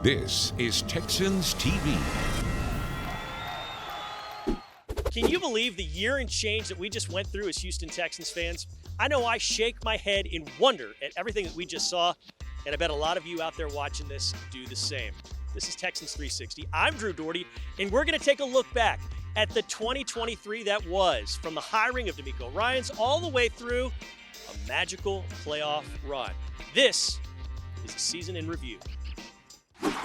This is Texans TV. Can you believe the year and change that we just went through as Houston Texans fans? I know I shake my head in wonder at everything that we just saw, and I bet a lot of you out there watching this do the same. This is Texans 360. I'm Drew Doherty, and we're going to take a look back at the 2023 that was, from the hiring of DeMeco Ryans all the way through a magical playoff run. This is a season in review.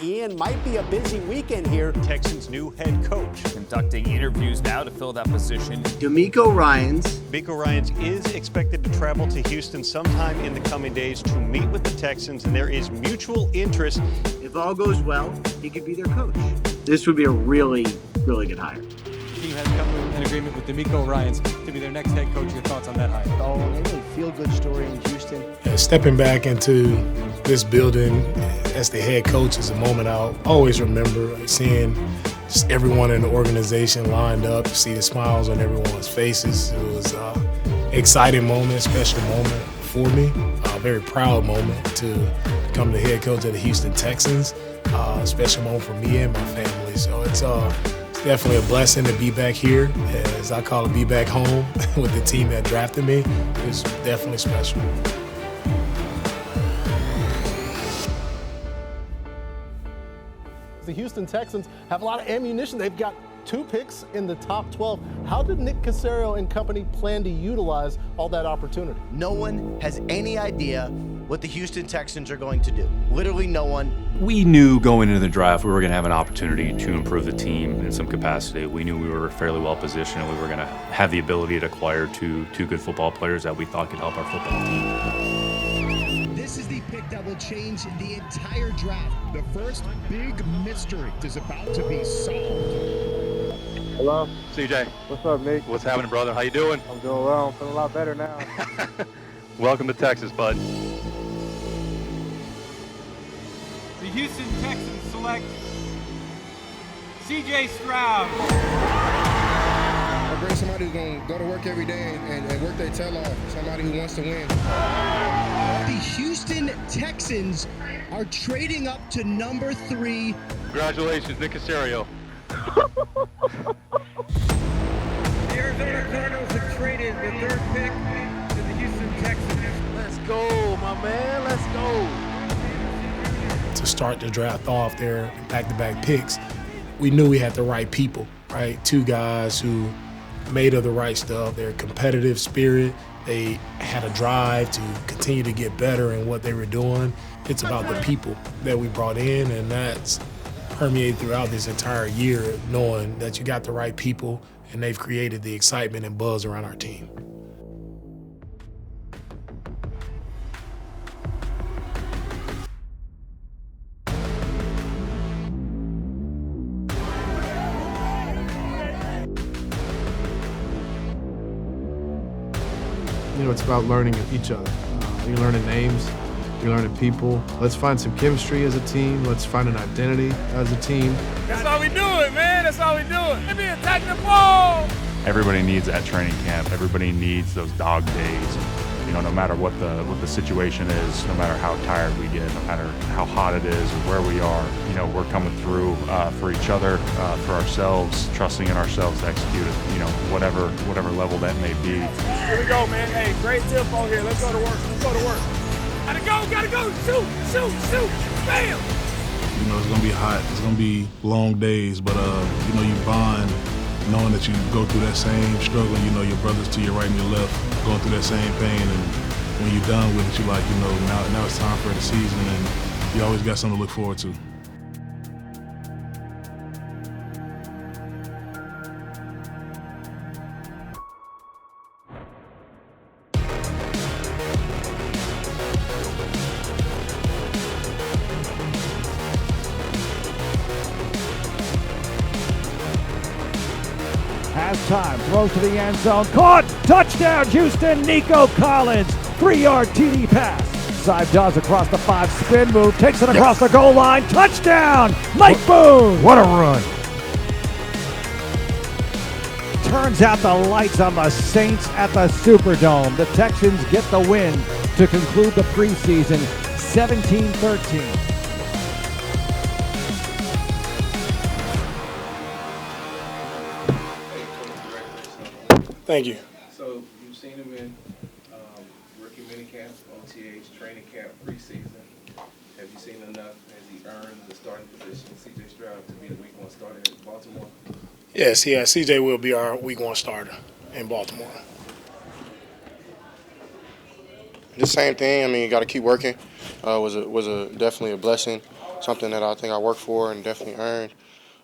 Ian, might be a busy weekend here. Texans' new head coach conducting interviews now to fill that position. DeMeco Ryans. DeMeco Ryans is expected to travel to Houston sometime in the coming days to meet with the Texans, and there is mutual interest. If all goes well, he could be their coach. This would be a really, really good hire. The team has come to an agreement with DeMeco Ryans to be their next head coach. Your thoughts on that hire? Oh, a really feel-good story in Houston. Stepping back into this building as the head coach is a moment I'll always remember. Seeing just everyone in the organization lined up, to see the smiles on everyone's faces. It was an exciting moment, special moment for me. A very proud moment to become the head coach of the Houston Texans. A special moment for me and my family. So it's definitely a blessing to be back here, as I call it, be back home with the team that drafted me. It's definitely special. The Houston Texans have a lot of ammunition. They've got 2 picks in the top 12. How did Nick Caserio and company plan to utilize all that opportunity? No one has any idea what the Houston Texans are going to do. Literally no one. We knew going into the draft we were going to have an opportunity to improve the team in some capacity. We knew we were fairly well positioned and we were going to have the ability to acquire two good football players that we thought could help our football team. This is the pick that will change the entire draft. The first big mystery is about to be solved. Hello? C.J. What's up, Nick? What's happening, brother? How you doing? I'm doing well. I'm feeling a lot better now. Welcome to Texas, bud. The Houston Texans select C.J. Stroud. I bring somebody who's going to go to work every day and work their tail off. Somebody who wants to win. The Houston Texans are trading up to number 3. Congratulations, Nick Caserio. The Arizona Cardinals have traded the 3rd pick to the Houston Texans. Let's go, my man. Let's go. To start the draft off there, back-to-back picks, we knew we had the right people, right? 2 guys who made of the right stuff. Their competitive spirit. They had a drive to continue to get better in what they were doing. It's about the people that we brought in, and that's permeated throughout this entire year, knowing that you got the right people and they've created the excitement and buzz around our team. You know, it's about learning each other. You're learning names, you're learning people. Let's find some chemistry as a team. Let's find an identity as a team. That's all we doing, man. That's all we doing. Let me attack the ball. Everybody needs that training camp. Everybody needs those dog days. You know, no matter what the situation is, no matter how tired we get, no matter how hot it is or where we are, you know, we're coming through for each other, for ourselves, trusting in ourselves to execute it, you know, whatever level that may be. Here we go, man. Hey, great tempo here. Let's go to work. Let's go to work. Gotta go. Shoot. Bam! You know, it's gonna be hot. It's gonna be long days, but you know, you bond knowing that you go through that same struggle. You know, your brothers to your right and your left going through that same pain, and when you're done with it, you're like, you know, now it's time for the season, and you always got something to look forward to. Halftime, throws to the end zone, caught, touchdown Houston, Nico Collins, 3-yard TD pass. Side does across the 5, spin move, takes it across the goal line, touchdown, Mike Boone. What a run. Turns out the lights on the Saints at the Superdome. The Texans get the win to conclude the preseason 17-13. Thank you. So you've seen him in rookie minicamp, OTAs, training camp, preseason. Have you seen enough? Has he earned the starting position, C.J. Stroud, to be the Week 1 starter in Baltimore? Yes, C.J. will be our Week 1 starter in Baltimore. The same thing. I mean, you got to keep working. Was definitely a blessing, something that I think I worked for and definitely earned.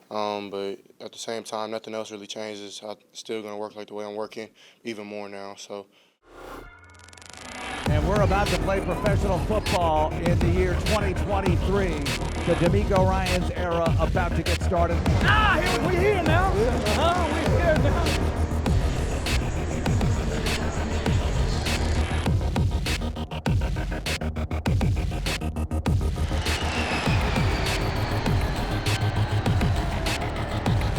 But at the same time, nothing else really changes. I'm still going to work like the way I'm working, even more now. So. And we're about to play professional football in the year 2023. The DeMeco Ryans era about to get started. We're here now. We're here now.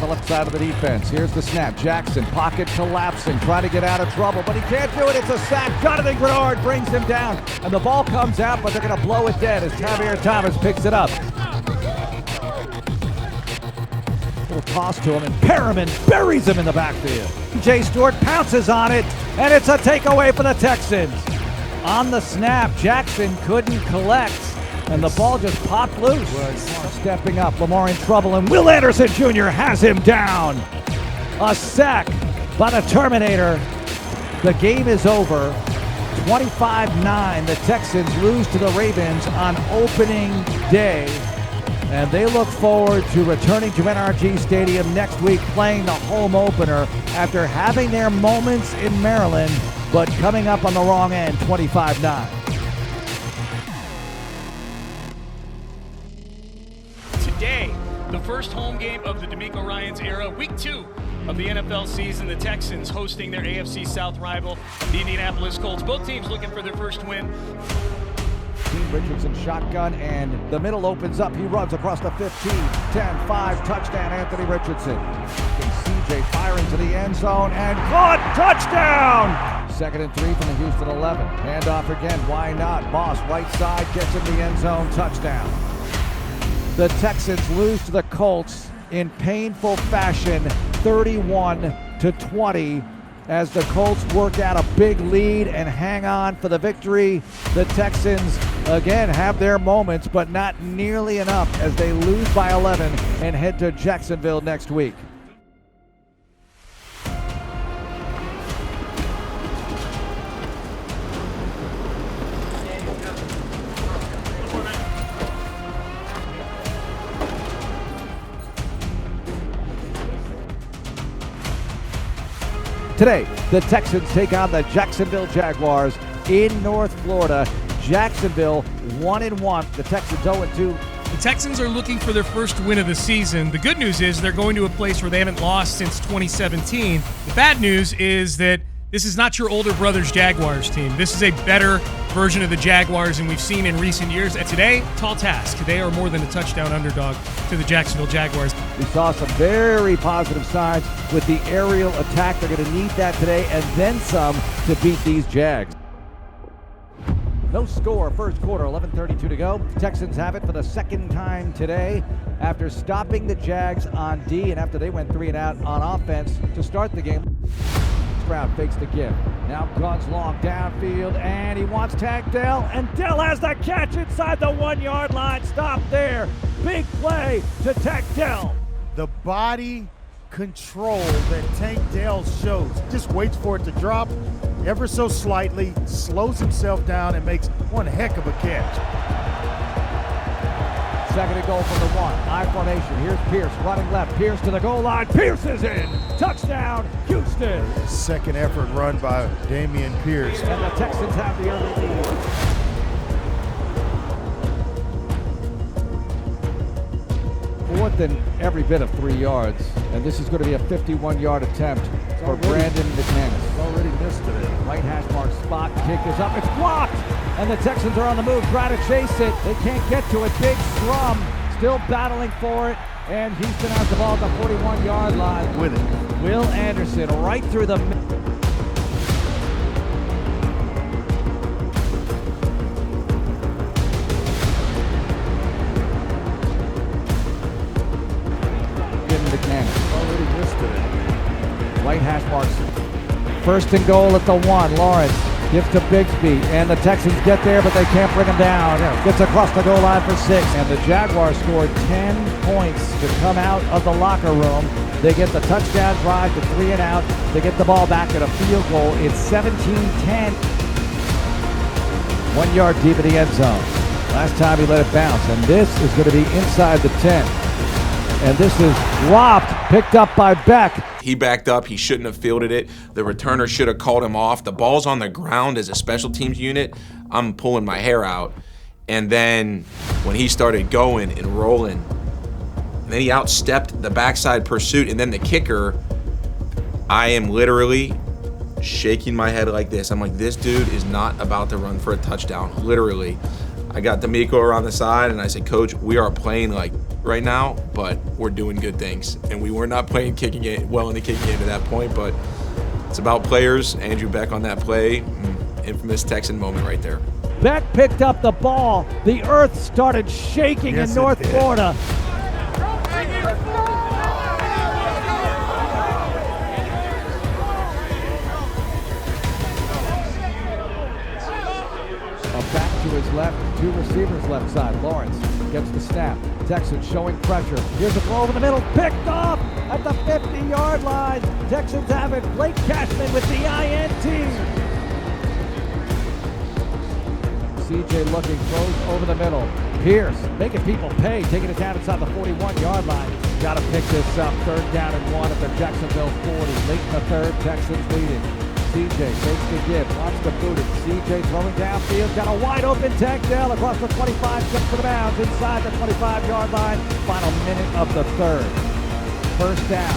The left side of the defense. Here's the snap. Jackson, pocket collapsing, trying to get out of trouble, but he can't do it. It's a sack. Jonathan Grenard brings him down, and the ball comes out, but they're going to blow it dead as Tavierre Thomas picks it up. Little toss to him, and Perriman buries him in the backfield. Jay Stewart pounces on it, and it's a takeaway for the Texans. On the snap, Jackson couldn't collect, and the ball just popped loose. Stepping up, Lamar in trouble, and Will Anderson Jr. has him down. A sack by the Terminator. The game is over. 25-9. The Texans lose to the Ravens on opening day. And they look forward to returning to NRG Stadium next week, playing the home opener after having their moments in Maryland, but coming up on the wrong end, 25-9. Today, the first home game of the DeMeco Ryans era, Week 2 of the NFL season. The Texans hosting their AFC South rival, the Indianapolis Colts. Both teams looking for their first win. Richardson shotgun, and the middle opens up. He runs across the 15, 10, 5, touchdown, Anthony Richardson. And C.J. firing to the end zone, and caught, touchdown! 2nd and 3 from the Houston 11. Handoff again, why not? Moss, right side, gets in the end zone, touchdown. The Texans lose to the Colts in painful fashion, 31-20, as the Colts work out a big lead and hang on for the victory. The Texans, again, have their moments, but not nearly enough as they lose by 11 and head to Jacksonville next week. Today, the Texans take on the Jacksonville Jaguars in North Florida. Jacksonville 1-1. The Texans 0-2. The Texans are looking for their first win of the season. The good news is they're going to a place where they haven't lost since 2017. The bad news is that this is not your older brother's Jaguars team. This is a better version of the Jaguars than we've seen in recent years. And today, tall task. They are more than a touchdown underdog to the Jacksonville Jaguars. We saw some very positive signs with the aerial attack. They're going to need that today and then some to beat these Jags. No score, first quarter, 11:32 to go. Texans have it for the second time today after stopping the Jags on D and after they went 3 and out on offense to start the game. Stroud fakes the give. Now guns long downfield, and he wants tag Dell, and Dell has the catch inside the 1-yard line. Stop there. Big play to tag Dell. The body control that Tank Dell shows. Just waits for it to drop ever so slightly, slows himself down, and makes one heck of a catch. 2nd and goal from the 1. I formation. Here's Pierce running left. Pierce to the goal line. Pierce is in. Touchdown, Houston. Second effort run by Dameon Pierce. And the Texans have the early lead. Fourth and every bit of 3 yards. And this is going to be a 51-yard attempt for Brandon McManus. Already missed it. Right hash mark spot. Kick is up. It's blocked. And the Texans are on the move, trying to chase it. They can't get to it. Big scrum. Still battling for it. And Houston has the ball at the 41-yard line. With it. Will Anderson right through the middle. McManus. Already missed it. Right hash marks. First and goal at the 1. Lawrence gives to Bigsby, and the Texans get there, but they can't bring him down. Gets across the goal line for 6, and the Jaguars scored 10 points to come out of the locker room. They get the touchdown drive to 3 and out. They get the ball back at a field goal. It's 17-10. 1 yard deep in the end zone. Last time he let it bounce, and this is going to be inside the 10. And this is dropped, picked up by Beck. He backed up. He shouldn't have fielded it. The returner should have called him off. The ball's on the ground as a special teams unit. I'm pulling my hair out. And then when he started going and rolling, and then he outstepped the backside pursuit, and then the kicker, I am literally shaking my head like this. I'm like, this dude is not about to run for a touchdown, literally. I got DeMeco around the side, and I said, Coach, we are playing like right now, but we're doing good things. And we were not playing well in the kicking game to that point, but it's about players. Andrew Beck on that play, infamous Texan moment right there. Beck picked up the ball. The earth started shaking in North Florida. Back to his left, 2 receivers left side. Lawrence gets the snap. Texans showing pressure. Here's a throw over the middle, picked off at the 50-yard line. Texans have it. Blake Cashman with the INT. C.J. looking, throws over the middle. Pierce making people pay, taking it down inside the 41-yard line. Got to pick this up. 3rd down and 1 at the Jacksonville 40. Late in the 3rd, Texans leading. C.J. takes the give, wants to boot it. C.J. throwing downfield, got a wide open Tank Dell across the 25, steps to the bounds inside the 25-yard line. Final minute of the 3rd. 1st down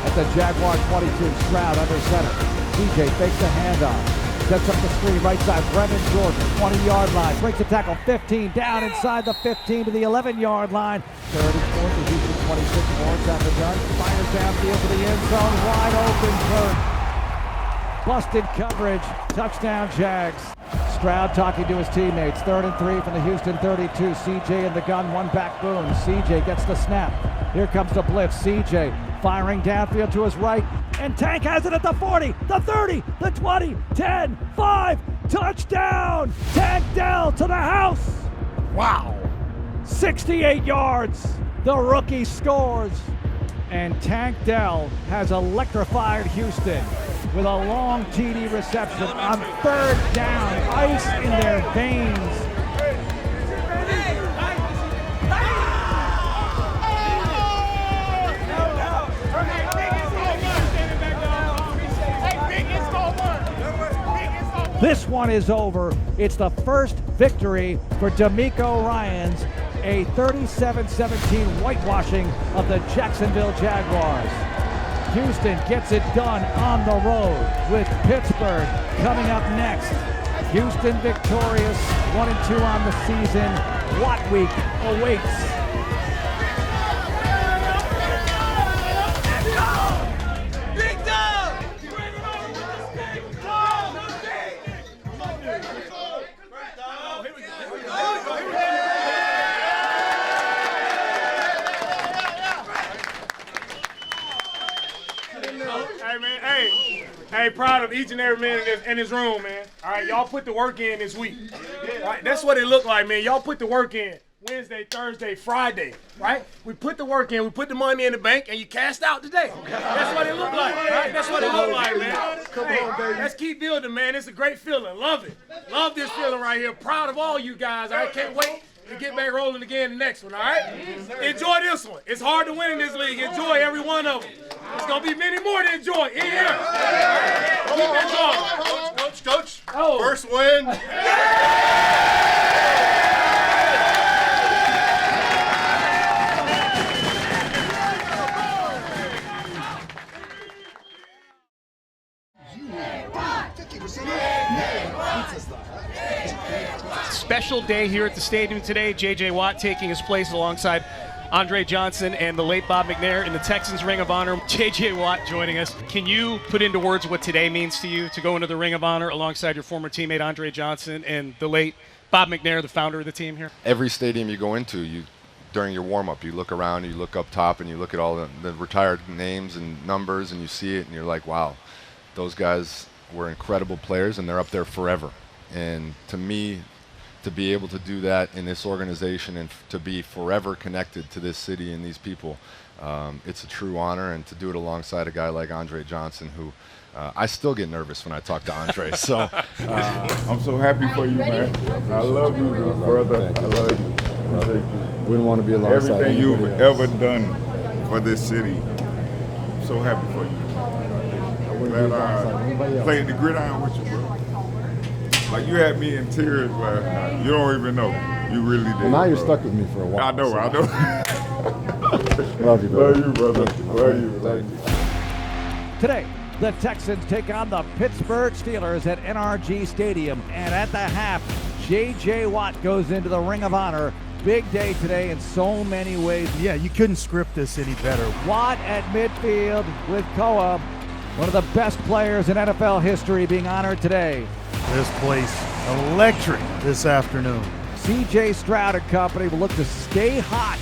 at the Jaguar 22. Stroud under center. C.J. fakes the handoff, sets up the screen right side. Brendan Jordan, 20-yard line, breaks the tackle. 15 down inside the 15 to the 11-yard line. 3rd and 4th to Houston 26. Lawrence at the gun, fires downfield to the end zone. Wide open Kirk. Busted coverage, touchdown Jags. Stroud talking to his teammates. 3rd and 3 from the Houston 32. CJ in the gun, 1 back boom. CJ gets the snap. Here comes the blitz. CJ firing downfield to his right. And Tank has it at the 40, the 30, the 20, 10, 5. Touchdown! Tank Dell to the house. Wow. 68 yards. The rookie scores. And Tank Dell has electrified Houston with a long TD reception on 3rd down. Ice in their veins. This one is over. It's the first victory for DeMeco Ryans, a 37-17 whitewashing of the Jacksonville Jaguars. Houston gets it done on the road with Pittsburgh coming up next. Houston victorious, 1-2 on the season. What week awaits? Hey, proud of each and every man in this room, man. All right, y'all put the work in this week. All right, that's what it looked like, man. Y'all put the work in. Wednesday, Thursday, Friday, right? We put the work in. We put the money in the bank, and you cashed out today. That's what it looked like, right? That's what it looked like, man. Come on, baby. Let's keep building, man. It's a great feeling. Love it. Love this feeling right here. Proud of all you guys. I can't wait to get back rolling again the next one, all right? Enjoy this one. It's hard to win in this league. Enjoy every one of them. There's going to be many more to enjoy in here. Keep that going. Coach. Oh. First win. Special day here at the stadium today. J.J. Watt taking his place alongside Andre Johnson and the late Bob McNair in the Texans Ring of Honor. J.J. Watt joining us. Can you put into words what today means to you to go into the Ring of Honor alongside your former teammate Andre Johnson and the late Bob McNair, the founder of the team here? Every stadium you go into, during your warm-up, you look around, you look up top, and you look at all the retired names and numbers, and you see it, and you're like, wow. those guys were incredible players, and they're up there forever. And to me, to be able to do that in this organization and to be forever connected to this city and these people, it's a true honor. And to do it alongside a guy like Andre Johnson, who I still get nervous when I talk to Andre. So I'm so happy for you, man. I love you, brother. I love you. Wouldn't want to be alongside everything you've else. ever done for this city. I'm so happy for you. Glad I played the gridiron with you, bro. Like, you had me in tears last night. You don't even know. You really did. Well, now you're bro. stuck with me for a while. I know. Love you, brother. Love you, brother. Love you. Thank you. Today, the Texans take on the Pittsburgh Steelers at NRG Stadium. And at the half, J.J. Watt goes into the Ring of Honor. Big day today in so many ways. Yeah, you couldn't script this any better. Watt at midfield with Koa, one of the best players in NFL history, being honored today. This place electric this afternoon. C.J. Stroud and company will look to stay hot.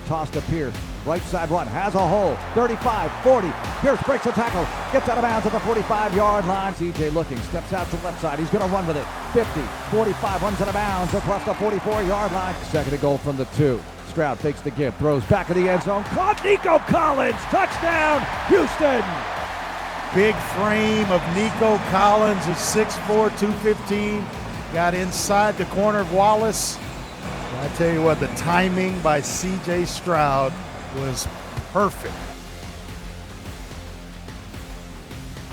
Toss to Pierce. Right side run, has a hole, 35, 40. Pierce breaks a tackle, gets out of bounds at the 45-yard line. CJ looking, steps out to the left side. He's going to run with it. 50, 45, runs out of bounds across the 44-yard line. Second and goal from the 2. Stroud fakes the give, throws back in the end zone. Caught Nico Collins, touchdown, Houston. Big frame of Nico Collins is 6'4", 215. Got inside the corner of Wallace. I tell you what, the timing by C.J. Stroud was perfect.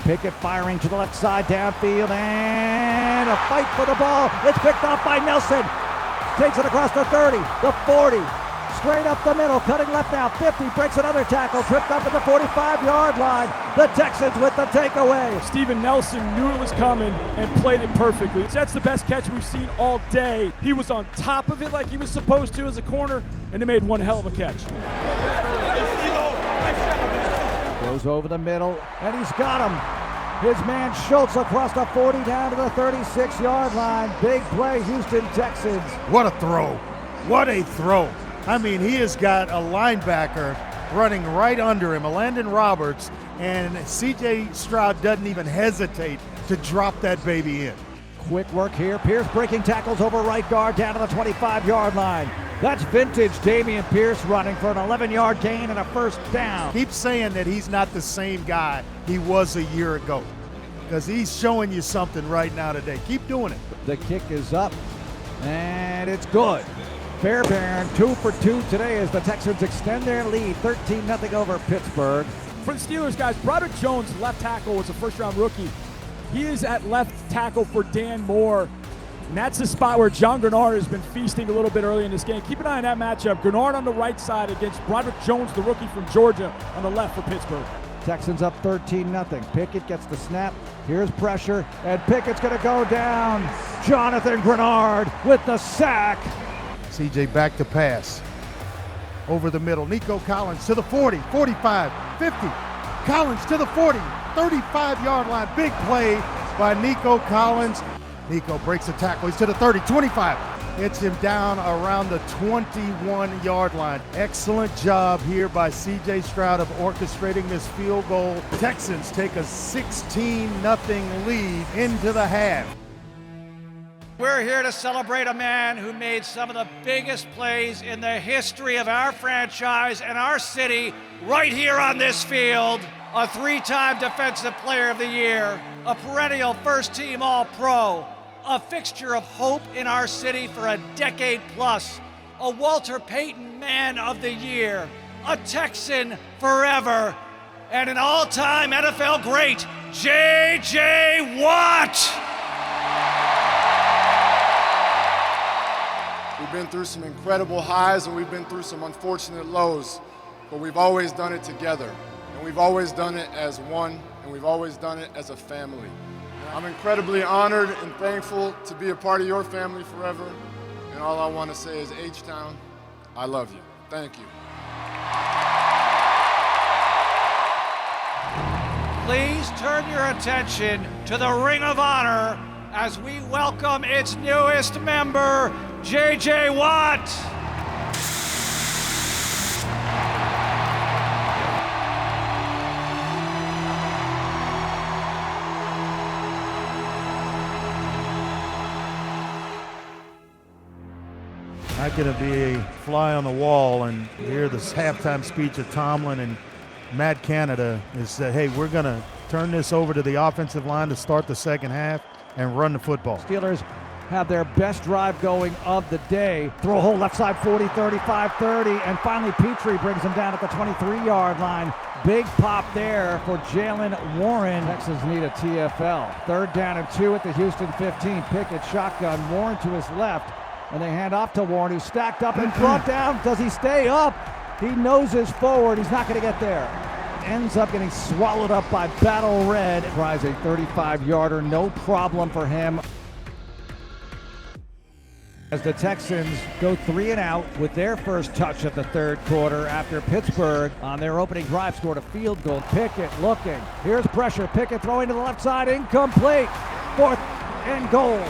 Pickett firing to the left side, downfield, and a fight for the ball. It's picked off by Nelson. Takes it across the 30, the 40, straight up the middle, cutting left now, 50, breaks another tackle, tripped up at the 45-yard line. The Texans with the takeaway. Steven Nelson knew it was coming and played it perfectly. That's the best catch we've seen all day. He was on top of it like he was supposed to as a corner, and he made one hell of a catch. Goes over the middle, and he's got him. His man Schultz across the 40 down to the 36-yard line. Big play, Houston Texans. What a throw. What a throw. I mean, he has got a linebacker running right under him, Landon Roberts, and C.J. Stroud doesn't even hesitate to drop that baby in. Quick work here. Pierce breaking tackles over right guard down to the 25-yard line. That's vintage Dameon Pierce running for an 11-yard gain and a first down. Keep saying that he's not the same guy he was a year ago, because he's showing you something right now today. Keep doing it. The kick is up, and it's good. Fairbairn 2 for 2 today as the Texans extend their lead, 13-0 over Pittsburgh. For the Steelers, guys, Broderick Jones, left tackle, was a first-round rookie. He is at left tackle for Dan Moore, and that's the spot where John Grenard has been feasting a little bit early in this game. Keep an eye on that matchup. Grenard on the right side against Broderick Jones, the rookie from Georgia, on the left for Pittsburgh. Texans up 13-0. Pickett gets the snap. Here's pressure, and Pickett's going to go down. Jonathan Grenard with the sack. CJ back to pass. Over the middle. Nico Collins to the 40, 45, 50. Collins to the 40, 35-yard line. Big play by Nico Collins. Nico breaks the tackle. He's to the 30, 25. Hits him down around the 21-yard line. Excellent job here by C.J. Stroud of orchestrating this field goal. Texans take a 16-0 lead into the half. We're here to celebrate a man who made some of the biggest plays in the history of our franchise and our city right here on this field. A 3-time Defensive Player of the Year, a perennial first-team All-Pro, a fixture of hope in our city for a decade plus, a Walter Payton Man of the Year, a Texan forever, and an all-time NFL great, J.J. Watt! We've been through some incredible highs and we've been through some unfortunate lows, but we've always done it together. And we've always done it as one, and we've always done it as a family. I'm incredibly honored and thankful to be a part of your family forever. And all I want to say is, H-Town, I love you. Thank you. Please turn your attention to the Ring of Honor as we welcome its newest member, J.J. Watt. How can it be a fly on the wall and hear this halftime speech of Tomlin and Matt Canada is that, hey, we're going to turn this over to the offensive line to start the second half and run the football. Steelers have their best drive going of the day. Throw a hole left side 40, 35, 30, and finally Petrie brings him down at the 23-yard line. Big pop there for Jalen Warren. Texans need a TFL. 3rd down and 2 at the Houston 15. Pickett shotgun, Warren to his left, and they hand off to Warren, who's stacked up and brought down. Does he stay up? He noses forward. He's not going to get there. Ends up getting swallowed up by Battle Red. Tries a 35-yarder, no problem for him. As the Texans go 3 and out with their first touch of the 3rd quarter after Pittsburgh on their opening drive scored a field goal. Pickett looking. Here's pressure. Pickett throwing to the left side. Incomplete. 4th and goal.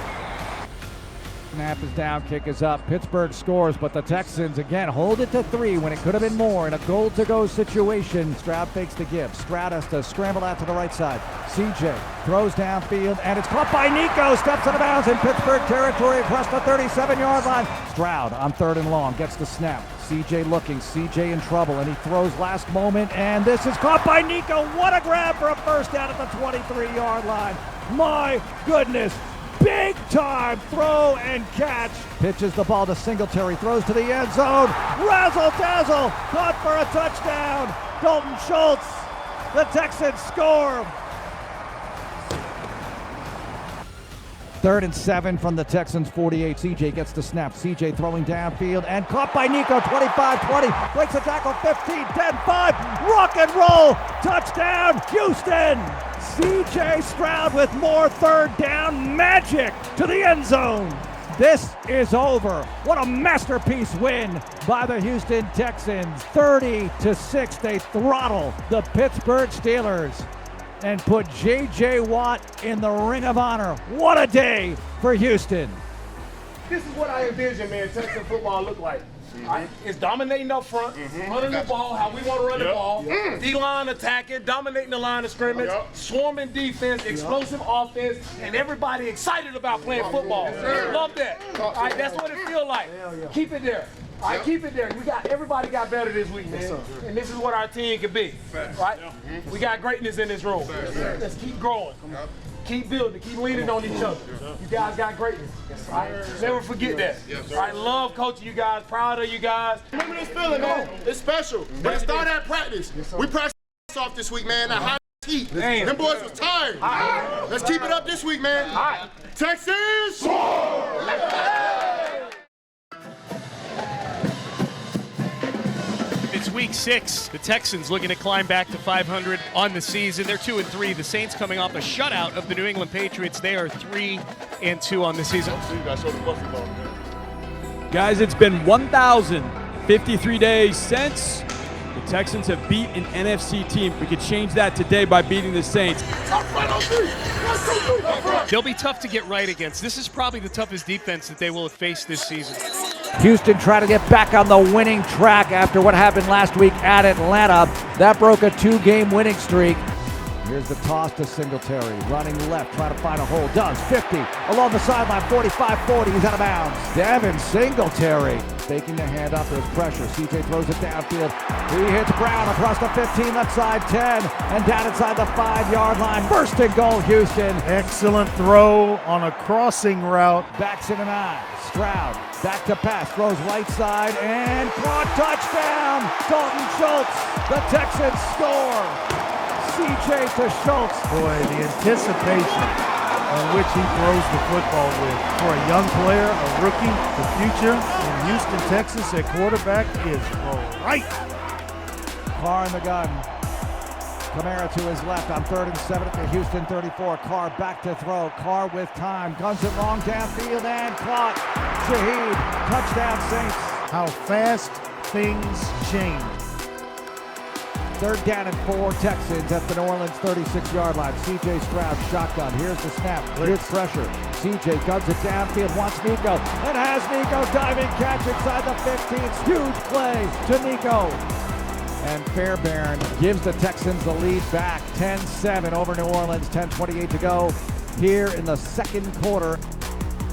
Snap is down, kick is up. Pittsburgh scores, but the Texans again hold it to 3 when it could have been more in a goal-to-go situation. Stroud fakes the give. Stroud has to scramble out to the right side. C.J. throws downfield, and it's caught by Nico. Steps out of bounds in Pittsburgh territory across the 37-yard line. Stroud on 3rd and long gets the snap. C.J. looking. C.J. in trouble, and he throws last moment, and this is caught by Nico. What a grab for a first down at the 23-yard line. My goodness. Big time throw and catch. Pitches the ball to Singletary, throws to the end zone. Razzle dazzle, caught for a touchdown. Dalton Schultz, the Texans score. 3rd and 7 from the Texans 48. CJ gets the snap. CJ throwing downfield and caught by Nico. 25-20. Breaks a tackle. 15, 10, 5. Rock and roll. Touchdown, Houston. C.J. Stroud with more 3rd down magic to the end zone. This is over. What a masterpiece win by the Houston Texans. 30-6. They throttle the Pittsburgh Steelers and put J.J. Watt in the Ring of Honor. What a day for Houston. This is what I envision, man, Texan football look like. Right? It's dominating up front, running the ball how we want to run the ball, D-line attacking, dominating the line of scrimmage, swarming defense, explosive offense, and everybody excited about playing football. Love that. All right, that's what it feels like. Keep it there. All right, keep it there. Everybody got better this week, man. And this is what our team can be. Right? We got greatness in this room. Let's keep growing. Keep building, keep leaning on each other. You guys got greatness. Right? Never forget that. Right? Love coaching you guys, proud of you guys. Remember this feeling, man. It's special. But it started at practice. We practiced off this week, man. That hot heat. Them boys was tired. Let's keep it up this week, man. Texans! It's week 6. The Texans looking to climb back to 500 on the season. They're 2-3. The Saints coming off a shutout of the New England Patriots. They are 3-2 on the season. Guys, it's been 1,053 days since the Texans have beat an NFC team. We could change that today by beating the Saints. They'll be tough to get right against. This is probably the toughest defense that they will have faced this season. Houston trying to get back on the winning track after what happened last week at Atlanta. That broke a 2-game winning streak. Here's the toss to Singletary, running left, trying to find a hole. Does, 50, along the sideline, 45-40, he's out of bounds. Devin Singletary, faking the handoff, there's pressure. CJ throws it downfield. He hits Brown across the 15, left side 10, and down inside the 5-yard line. First and goal, Houston. Excellent throw on a crossing route. Backs in an eye. Stroud, back to pass, throws right side, and caught, touchdown! Dalton Schultz, the Texans score! C.J. to Schultz. Boy, the anticipation in which he throws the football with. For a young player, a rookie, the future in Houston, Texas at quarterback is bright. Carr in the gun. Kamara to his left on 3rd and 7 at the Houston 34. Carr back to throw. Carr with time. Guns it long downfield and caught. Shaheed. Touchdown Saints. How fast things change. 3rd down and 4 Texans at the New Orleans 36-yard line. C.J. Stroud shotgun. Here's the snap. Here's pressure. C.J. guns it downfield. Wants Nico. And has Nico diving catch inside the 15th. Huge play to Nico. And Fairbairn gives the Texans the lead back. 10-7 over New Orleans. 10:28 to go here in the 2nd quarter.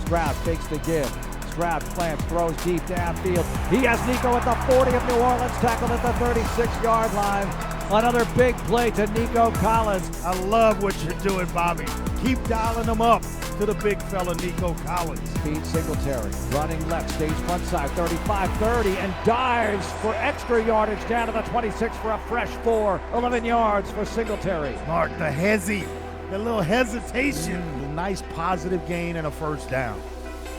Stroud fakes the give. Stroud plants, throws deep downfield. He has Nico at the 40 of New Orleans, tackled at the 36-yard line. Another big play to Nico Collins. I love what you're doing, Bobby. Keep dialing them up to the big fella, Nico Collins. Speed Singletary, running left, stage front side, 35-30, and dives for extra yardage down to the 26 for a fresh 4. 11 yards for Singletary. Mark, the little hesitation. Nice positive gain and a first down.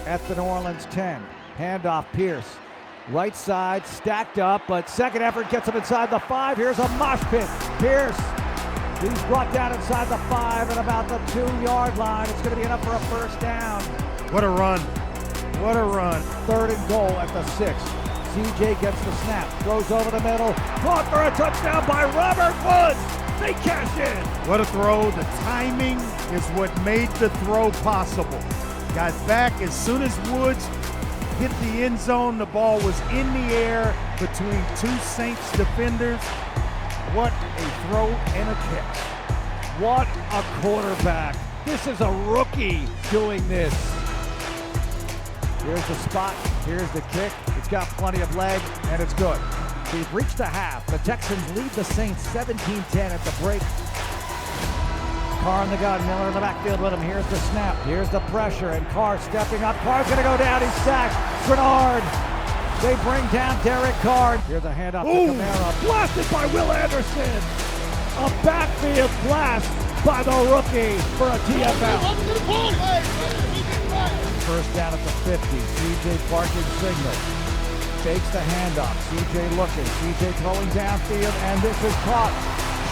At the New Orleans 10, handoff Pierce. Right side, stacked up, but second effort gets him inside the 5. Here's a mosh pit. Pierce, he's brought down inside the 5 at about the 2-yard line. It's going to be enough for a first down. What a run. What a run. 3rd and goal at the 6. C.J. gets the snap, throws over the middle, caught for a touchdown by Robert Woods. They cash in. What a throw. The timing is what made the throw possible. Got back as soon as Woods hit the end zone. The ball was in the air between 2 Saints defenders. What a throw and a catch. What a quarterback. This is a rookie doing this. Here's the spot. Here's the kick. It's got plenty of leg, and it's good. We've reached the half. The Texans lead the Saints 17-10 at the break. Carr in the gun, Miller in the backfield with him. Here's the snap, here's the pressure, and Carr stepping up. Carr's gonna go down, he's sacked. Grenard, they bring down Derek Carr. Here's a handoff to Kamara, blasted by Will Anderson. A backfield blast by the rookie for a TFL. First down at the 50, C.J. parking signal. Fakes the handoff, C.J. looking, C.J. throwing downfield, and this is caught.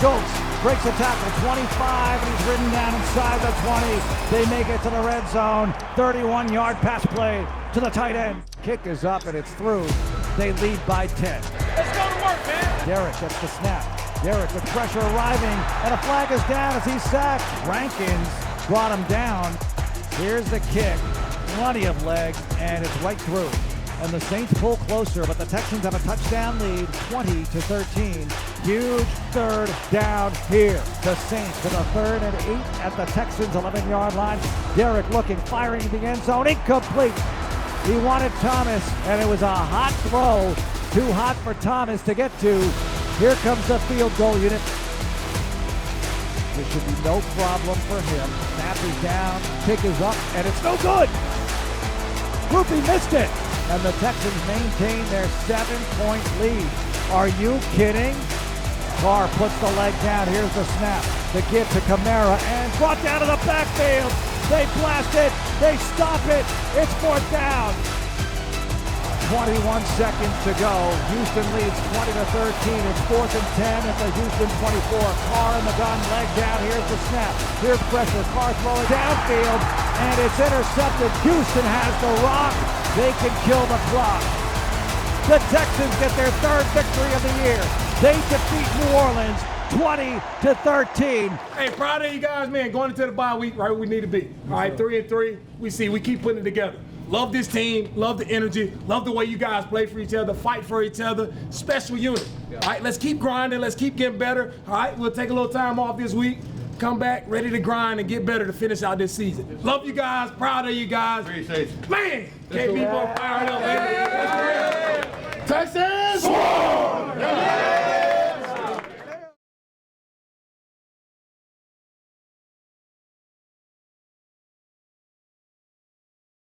Schultz breaks a tackle, 25, and he's ridden down inside the 20. They make it to the red zone. 31-yard pass play to the tight end. Kick is up, and it's through. They lead by 10. Let's go to work, man. Derek gets the snap. Derek with pressure arriving, and a flag is down as he's sacked. Rankins brought him down. Here's the kick. Plenty of leg, and it's right through. And the Saints pull closer, but the Texans have a touchdown lead, 20-13. Huge 3rd down here. The Saints with a 3rd and 8 at the Texans' 11-yard line. Derek looking, firing in the end zone, incomplete. He wanted Thomas, and it was a hot throw. Too hot for Thomas to get to. Here comes the field goal unit. There should be no problem for him. Snap is down, kick is up, and it's no good. Groupie missed it. And the Texans maintain their 7-point lead. Are you kidding? Carr puts the leg down. Here's the snap. The give to Kamara and brought down to the backfield. They blast it. They stop it. It's 4th down. 21 seconds to go. Houston leads 20-13. It's 4th and 10 at the Houston 24. Carr in the gun, leg down. Here's the snap. Here's pressure. Carr throwing downfield, and it's intercepted. Houston has the rock. They can kill the clock. The Texans get their 3rd victory of the year. They defeat New Orleans 20-13. Hey, proud of you guys, man. Going into the bye week, right where we need to be. All right, 3-3. We keep putting it together. Love this team, love the energy, love the way you guys play for each other, fight for each other, special unit. All right, let's keep grinding, let's keep getting better. All right, we'll take a little time off this week, come back, ready to grind and get better to finish out this season. Love you guys, proud of you guys. Appreciate you. Man, can't be more fired up, man. Texans! Swarm! Yeah.